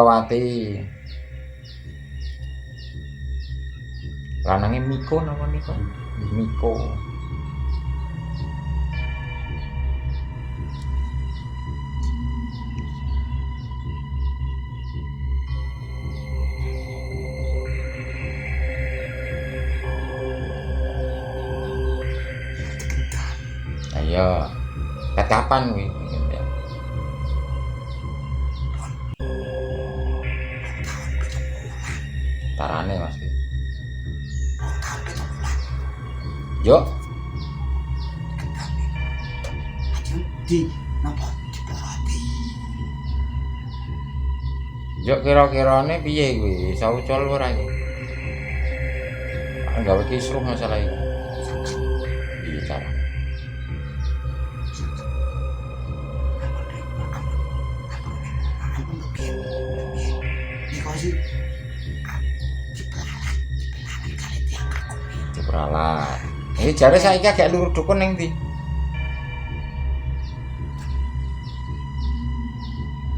Satyawati. Lanange Miko napa niku? Miko. Ayo. Kapan kuwi? Tarane Mas. Yo. Di napa diporoti. Yo kira-kirane piye kuwi? Iso ucul ora iki? Gawe kisruh masalah iki. Piye cara? Diperalat. Ini jare saiki agak luru dukun ning ndi?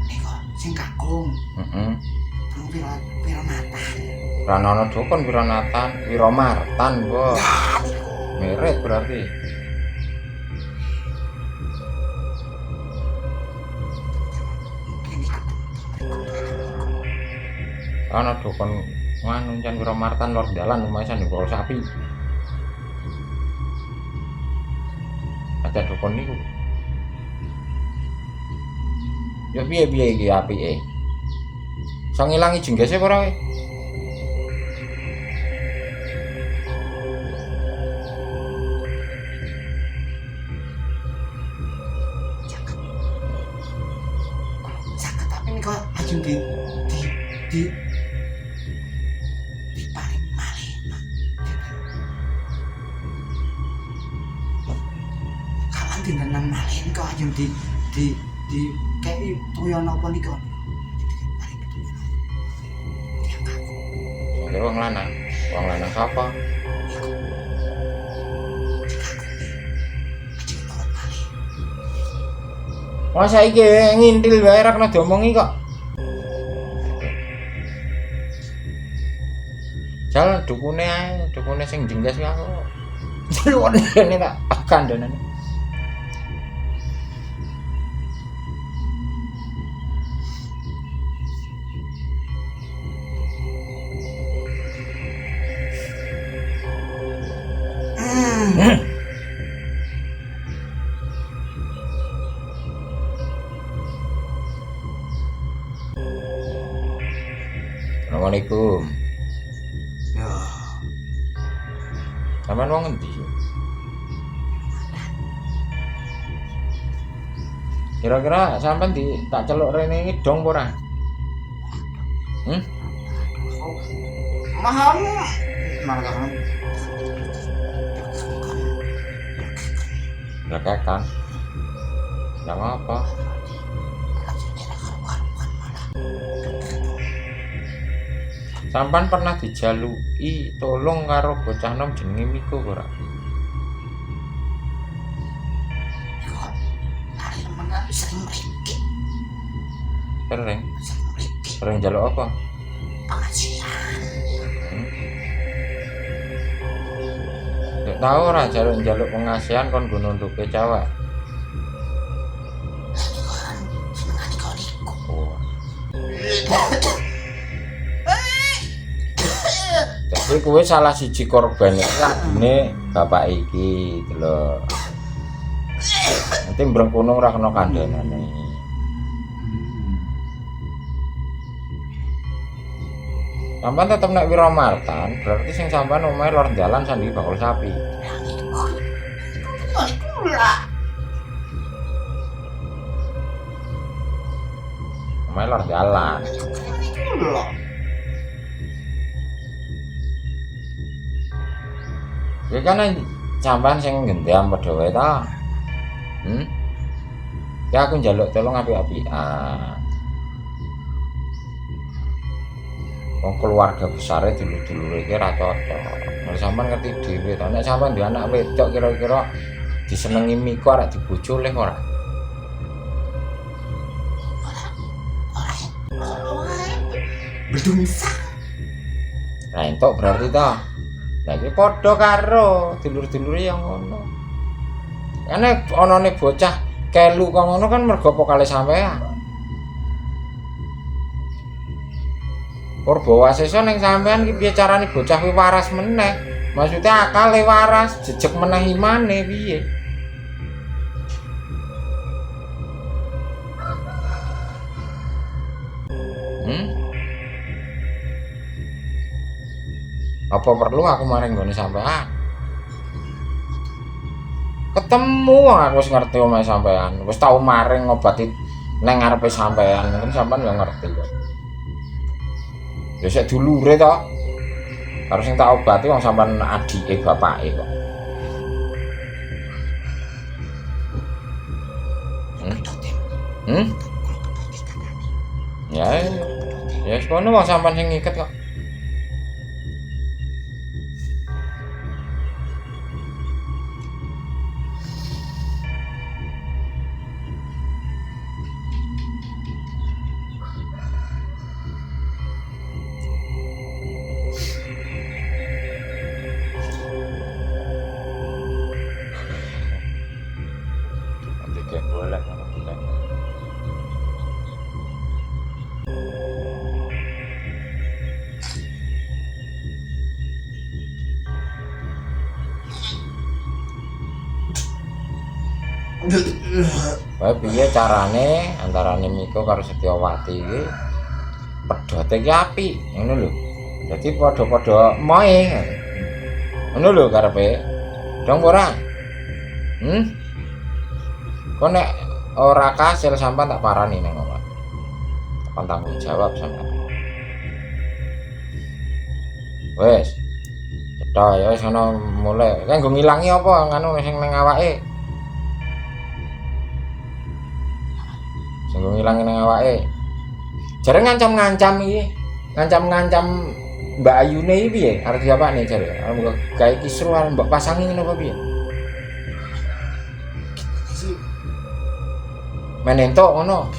Niku sing kakung. Heeh. Wiranatan. Ranono dukun Wiranatan, Wiramartan, Bos. Mirip berarti. Ana dukun nganu jan Wiramartan lor dalan lumayan ndukul sapi. Ada dukun niku. Ya piye-piye iki apike? Iso ngilangi jenggese ora kowe? Saged tapi niku ajeng di paling malih. Kawan dintenan malih niku ajeng di kei toya napa niku. Sing wong lanang. Wong lanang sapa? Wah saiki ngintil wae ra kena diomongi kok. Jal dukune ae, dukune sing jenggas kuwi aku. Ini tak kandhanen. Assalamualaikum. Ya, Sampeyan wong endi? Kira-kira sampeyan tak celuk rene iki dong apa ora? mahal. Malah Rekekan. Ndak apa. Sampan pernah dijaluki tolong karo bocah nom jenenge Miko ora? sering merikik. Sering jaluk apa? Pengajian. Nek tau ora jaluk pengasihan kon go nuntuke cewek. Senengane kok niku. Oh. Jadi kowe salah siji korban iki bapak iki gitu lho. Nanti mbrengkono ora kena kandhanane. Sampeyan tetep nek Wiramartan, berarti sing sampeyan omahe lor dalan sandi bakul sapi. Omahe lor dalan. Ya kan sampean sing gendam padha wae ta. Ya aku njaluk tolong apik-apikan. Wong keluarga besare dulur-dulure iki ra cocok. Nek sampean ngerti dhewe to, nek sampean duwe anak wedok kira-kira disenengi Miko arek dibojo oleh ora? dungsang. Nah entuk berarti toh. Lah iki padha karo dulur-dulure yang ngono. Karena onone bocah kelu kok ngono kan mergo apa kalih sampean. Purbawasesa ning sampean iki piye carane bocah kuwi waras meneh? Maksudnya akale waras, jejeg meneh imane piye? Apa perlu aku maring nggone sampean? Ketemu aku wis ngerti omahe sampean. Wis tau maring ngobati nang ngarepe sampean. Mungkin sampean ya ngerti kok. Ya sik dulure to. Karo sing tak obati wong sampean adike bapake kok. Ya, ya wis kono wong sampean sing ngiket kok. Boleh. Wae piye carane antarane Miko karo Setyawati iki pedote iki apik, ngono lho. Dadi padha-padha moe. Ngono lho karepe. Dong ora? Kok nek ora kasil sampean tak parani nang omah. Takon tanggung jawab sampean. Wes. Cetha ya wis ana mulai. Kanggo ngilangi apa nganu sing ning awake? Sing ngilangi ning awake. Jare ngancam-ngancam iki. Ngancam-ngancam Mbak Ayune iki piye? Arep diapane jare? Arep gawe kisru arep mbok pasangi ngono apa piye? Men entuk ngono.